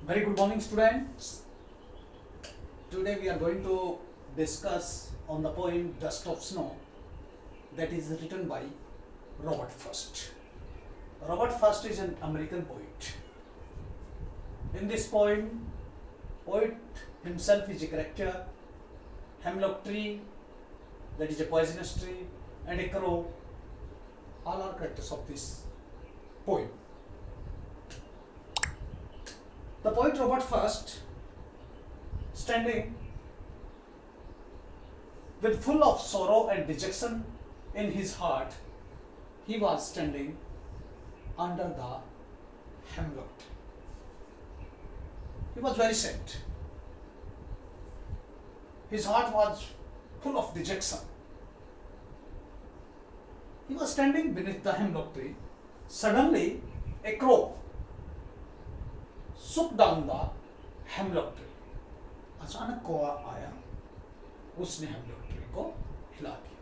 Very good morning, students. Today we are going to discuss on the poem Dust of Snow that is written by Robert Frost. Robert Frost is an American poet. In this poem, poet himself is a character, hemlock tree, that is a poisonous tree, and a crow, all are characters of this poem. The poet Robert Frost, standing with full of sorrow and dejection in his heart, he was standing under the hemlock tree. He was very sad. His heart was full of dejection. He was standing beneath the hemlock tree. Suddenly, a crow shook down the hemlock tree. अचानक कौवा आया, उसने hemlock tree को हिला दिया.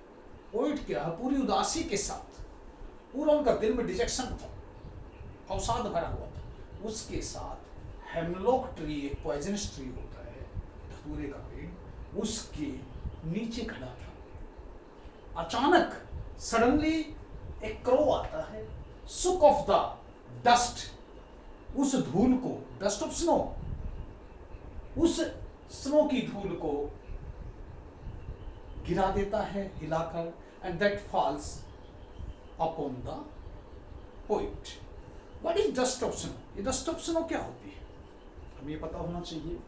Poet क्या पूरी उदासी के साथ, पूरा उनका दिल में डिजेक्शन था, अवसाद भरा हुआ था. उसके साथ हेमलॉक ट्री एक पॉइजनस ट्री होता है, धतूरे का पेड़, उसके नीचे खड़ा था. अचानक सडनली एक क्रो आता है, सुक ऑफ द डस्ट, उस धूल को, डस्ट ऑफ स्नो, उस स्नो की धूल को गिरा देता है हिलाकर, and that false upon the poet. What is dust of snow? ये डस्ट ऑफ स्नो क्या होती है, हमें ये पता होना चाहिए.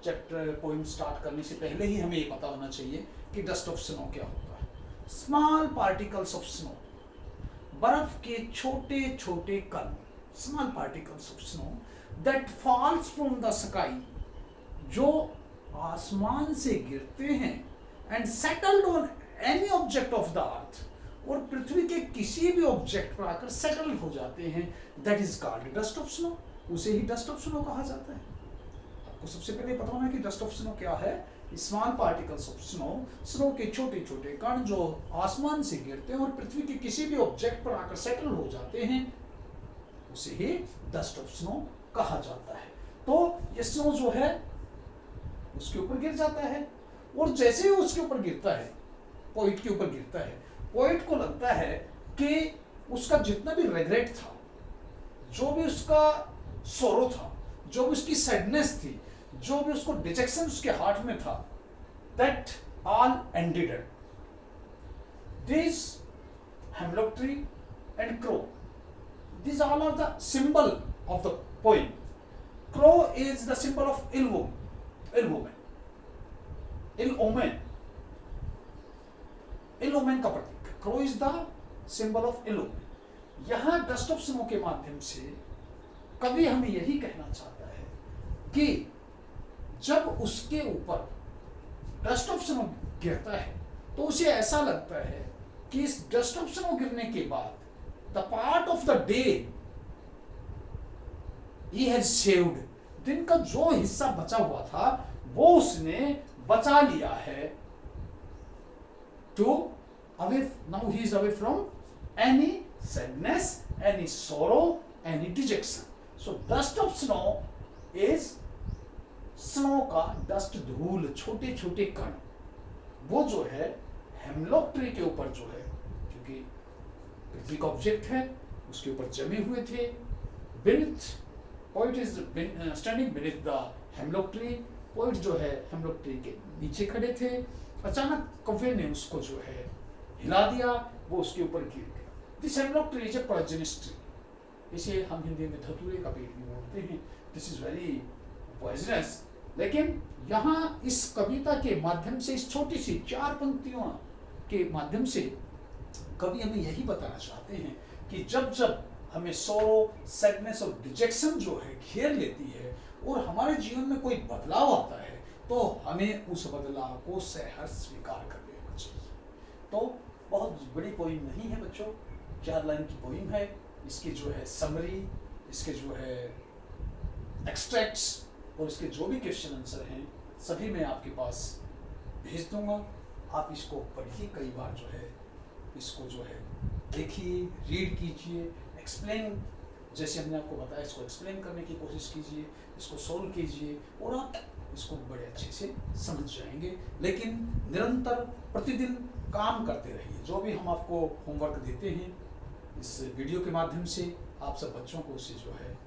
चैप्टर पोइम स्टार्ट करने से पहले ही हमें ये पता होना चाहिए कि डस्ट ऑफ स्नो क्या होता है. स्मॉल पार्टिकल्स ऑफ स्नो, बर्फ के छोटे छोटे कण, small particles of snow that falls from the sky, जो आसमान से गिरते हैं, and settled on any object of the earth, और पृथ्वी के किसी भी ऑब्जेक्ट पर आकर सेटल हो जाते हैं, that is called dust of snow. उसे ही डस्ट ऑफ स्नो कहा जाता है. आपको सबसे पहले पता होना कि डस्ट ऑफ स्नो क्या है. Small particles of snow, snow के छोटे छोटे कण जो आसमान से गिरते हैं और पृथ्वी के किसी भी ऑब्जेक्ट पर आकर सेटल हो जाते हैं, उसे ही डस्ट ऑफ स्नो कहा जाता है. तो ये स्नो जो है उसके ऊपर गिर जाता है, और जैसे ही उसके ऊपर गिरता है, पोइट के ऊपर गिरता है, पोइट को लगता है कि उसका जितना भी रिग्रेट था, जो भी उसका सोरो था, जो भी उसकी सैडनेस थी, जो भी उसको डिजेक्शन उसके हार्ट में था, that all ended. This hemlock tree and crow, these all are the symbol of the poem. Crow is the symbol of ill woman, ill omen का प्रतीक. Crow is the symbol of ill omen. यहाँ dust of snow के माध्यम से कवि हमें यही कहना चाहता है कि जब उसके ऊपर डस्ट ऑफ स्नो गिरता है तो उसे ऐसा लगता है कि इस डस्ट ऑफ स्नो गिरने के बाद the part of the day he has saved, दिन का जो हिस्सा बचा हुआ था वो उसने बचा लिया है. to away, now he is away from any sadness, any sorrow, any dejection. so dust of snow is snow का डस्ट, धूल, छोटे छोटे कण, वो जो है हेमलॉक ट्री के ऊपर जो है, क्योंकि पृथ्वी का ऑब्जेक्ट है, उसके ऊपर जमे हुए थे. beneath, poet is standing beneath the hemlock tree. Poet जो है हेमलॉक ट्री के नीचे खड़े थे. अचानक कवि ने उसको जो है हिला दिया, वो उसके ऊपर गिर गया. This hemlock tree is a poisonous tree. इसे हम हिंदी में धतूरे का पेड़ भी बोलते हैं. This is very poisonous. लेकिन यहाँ इस कविता के माध्यम से, इस छोटी सी 4 पंक्तियों के माध्यम से कवि हमें यही बताना चाहते हैं कि जब जब हमें सोरो, सैडनेस और डिजेक्शन जो है घेर लेती है और हमारे जीवन में कोई बदलाव आता है, तो हमें उस बदलाव को सहर्ष स्वीकार कर लेना चाहिए. तो बहुत बड़ी पोइम नहीं है बच्चों, 4 लाइन की पोइम है. इसकी जो है समरी, इसके जो है एक्सट्रैक्ट्स और इसके जो भी क्वेश्चन आंसर हैं सभी मैं आपके पास भेज दूंगा. आप इसको पढ़िए, कई बार जो है इसको जो है देखिए, रीड कीजिए, एक्सप्लेन जैसे हमने आपको बताया, इसको एक्सप्लेन करने की कोशिश कीजिए, इसको सोल्व कीजिए और आप इसको बड़े अच्छे से समझ जाएंगे। लेकिन निरंतर प्रतिदिन काम करते रहिए। जो भी हम आपको होमवर्क देते हैं इस वीडियो के माध्यम से, आप सब बच्चों को उसे जो है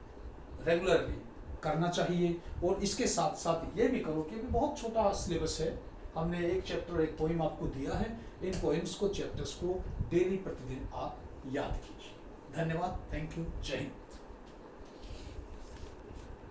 रेगुलरली करना चाहिए। और इसके साथ साथ ये भी करो, क्योंकि बहुत छोटा सिलेबस है, हमने एक चैप्टर एक पोइम आपको दिया है, इन पोइम्स को, चैप्टर्स को डेली प्रतिदिन आप याद कीजिए। धन्यवाद, थैंक यू, जय हिंद।